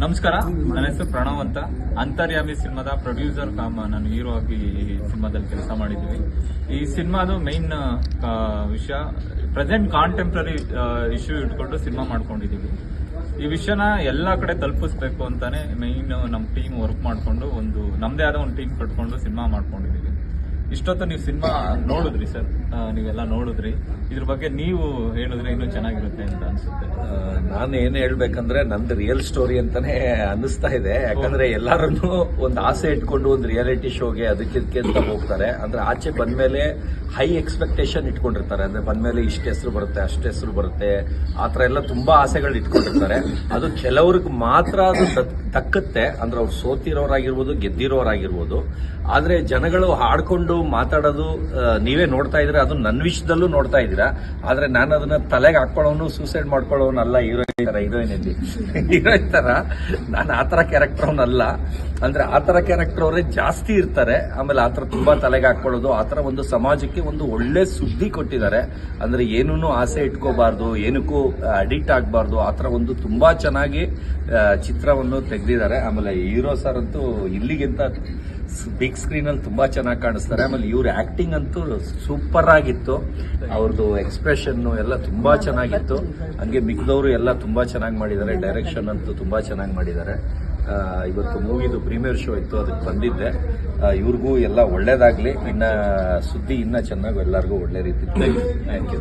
ನಮಸ್ಕಾರ, ನನ್ನ ಹೆಸರು ಪ್ರಣವ್ ಅಂತ. ಅಂತರ್ಯಾಮಿ ಸಿನಿಮಾದ ಪ್ರೊಡ್ಯೂಸರ್ ನಾನು ಹೀರೋ ಆಗಿ ಈ ಸಿನಿಮಾದಲ್ಲಿ ಕೆಲಸ ಮಾಡಿದ್ದೀವಿ. ಈ ಸಿನಿಮಾದು ಮೈನ್ ವಿಷಯ ಪ್ರೆಸೆಂಟ್ ಕಾಂಟೆಂಪ್ರರಿ ಇಶ್ಯೂ ಇಟ್ಕೊಂಡು ಸಿನಿಮಾ ಮಾಡ್ಕೊಂಡಿದ್ದೀವಿ. ಈ ವಿಷಯನ ಎಲ್ಲಾ ಕಡೆ ತಲುಪಿಸ್ಬೇಕು ಅಂತಾನೆ ಮೈನ್ ನಮ್ಮ ಟೀಮ್ ವರ್ಕ್ ಮಾಡ್ಕೊಂಡು ನಮ್ದೇ ಆದ ಒಂದು ಟೀಮ್ ಕಟ್ಕೊಂಡು ಸಿನಿಮಾ ಮಾಡ್ಕೊಂಡಿದ್ದೀವಿ. ಇಷ್ಟೊತ್ತು ನೀವು ಸಿನಿಮಾ ನೋಡಿದ್ರಿ ಸರ್, ನೀವೆಲ್ಲ ನೋಡಿದ್ರಿ. ಇದ್ರ ಬಗ್ಗೆ ನೀವು ಹೇಳಿದ್ರೆ ಇನ್ನೂ ಚೆನ್ನಾಗಿರುತ್ತೆ ಅಂತ ಅನ್ಸುತ್ತೆ. ನಾನು ಏನ್ ಹೇಳ್ಬೇಕಂದ್ರೆ ನಂದು ರಿಯಲ್ ಸ್ಟೋರಿ ಅಂತಾನೆ ಅನ್ನಿಸ್ತಾ ಇದೆ. ಯಾಕಂದ್ರೆ ಎಲ್ಲಾರನ್ನು ಒಂದು ಆಸೆ ಇಟ್ಕೊಂಡು ಒಂದು ರಿಯಾಲಿಟಿ ಶೋಗೆ ಅದಕ್ಕೆ ಅಂತ ಹೋಗ್ತಾರೆ. ಅಂದ್ರೆ ಆಚೆ ಬಂದ್ಮೇಲೆ ಹೈ ಎಕ್ಸ್ಪೆಕ್ಟೇಷನ್ ಇಟ್ಕೊಂಡಿರ್ತಾರೆ. ಅಂದ್ರೆ ಬಂದ್ಮೇಲೆ ಇಷ್ಟ ಹೆಸರು ಬರುತ್ತೆ, ಅಷ್ಟು ಹೆಸರು ಬರುತ್ತೆ, ಆತರ ಎಲ್ಲ ತುಂಬಾ ಆಸೆಗಳು ಇಟ್ಕೊಂಡಿರ್ತಾರೆ. ಅದು ಕೆಲವ್ರಿಗೆ ಮಾತ್ರ ಅದು ದಕ್ಕತ್ತೆ. ಅಂದ್ರೆ ಅವ್ರು ಸೋತಿರೋರಾಗಿರ್ಬೋದು, ಗೆದ್ದಿರೋರಾಗಿರ್ಬೋದು. ಆದ್ರೆ ಜನಗಳು ಹಾಡ್ಕೊಂಡು ಮಾತಾಡೋದು ನೀವೇ ನೋಡ್ತಾ ಇದ್ರೆ, ಅದು ನನ್ನ ವಿಷಯದಲ್ಲೂ ನೋಡ್ತಾ ಇದ್ದೀರಾ. ಆದ್ರೆ ನಾನು ಅದನ್ನ ತಲೆಗೆ ಹಾಕೊಳ್ಳೋನು, ಸೂಸೈಡ್ ಮಾಡ್ಕೊಳ್ಳೋನಲ್ಲ. ಹೀರೋಯಿನ್ ತರ ನಾನು ಆತರ ಕ್ಯಾರೆಕ್ಟರ್ ಅವನಲ್ಲ. ಅಂದ್ರೆ ಆತರ ಕ್ಯಾರೆಕ್ಟರ್ ಅವರೇ ಜಾಸ್ತಿ ಇರ್ತಾರೆ. ಆಮೇಲೆ ಆತರ ತುಂಬಾ ತಲೆಗೆ ಹಾಕೊಳ್ಳೋದು, ಆತರ ಒಂದು ಸಮಾಜಕ್ಕೆ ಒಂದು ಒಳ್ಳೆ ಸುದ್ದಿ ಕೊಟ್ಟಿದ್ದಾರೆ. ಅಂದ್ರೆ ಏನೂ ಆಸೆ ಇಟ್ಕೋಬಾರ್ದು, ಏನಕ್ಕೂ ಅಡಿಕ್ಟ್ ಆಗಬಾರ್ದು, ಆತರ ಒಂದು ತುಂಬಾ ಚೆನ್ನಾಗಿ ಚಿತ್ರವನ್ನು ತೆಗೆದಿದ್ದಾರೆ. ಆಮೇಲೆ ಹೀರೋ ಸರ್ ಅಂತೂ ಇಲ್ಲಿಗಿಂತ ಬಿಗ್ ಸ್ಕ್ರೀನ್ ಅಲ್ಲಿ ತುಂಬಾ ಚೆನ್ನಾಗಿ ಕಾಣಿಸ್ತಾರೆ. ಆಮೇಲೆ ಇವ್ರ ಆಕ್ಟಿಂಗ್ ಅಂತೂ ಸೂಪರ್ ಆಗಿತ್ತು. ಅವ್ರದ್ದು ಎಕ್ಸ್ಪ್ರೆಷನ್ ಎಲ್ಲ ತುಂಬಾ ಚೆನ್ನಾಗಿತ್ತು. ಹಂಗೆ ಮಿಕ್ದವರು ಎಲ್ಲ ತುಂಬಾ ಚೆನ್ನಾಗಿ ಮಾಡಿದ್ದಾರೆ. ಡೈರೆಕ್ಷನ್ ಅಂತೂ ತುಂಬಾ ಚೆನ್ನಾಗಿ ಮಾಡಿದ್ದಾರೆ. ಇವತ್ತು ಮೂವಿದು ಪ್ರೀಮಿಯರ್ ಶೋ ಇತ್ತು, ಅದಕ್ಕೆ ಬಂದಿದ್ದೆ. ಇವ್ರಿಗೂ ಎಲ್ಲ ಒಳ್ಳೇದಾಗ್ಲಿ. ಇನ್ನ ಸುದ್ದಿ ಇನ್ನ ಚೆನ್ನಾಗಿ ಎಲ್ಲರಿಗೂ ಒಳ್ಳೆ ರೀತಿ. Thank you.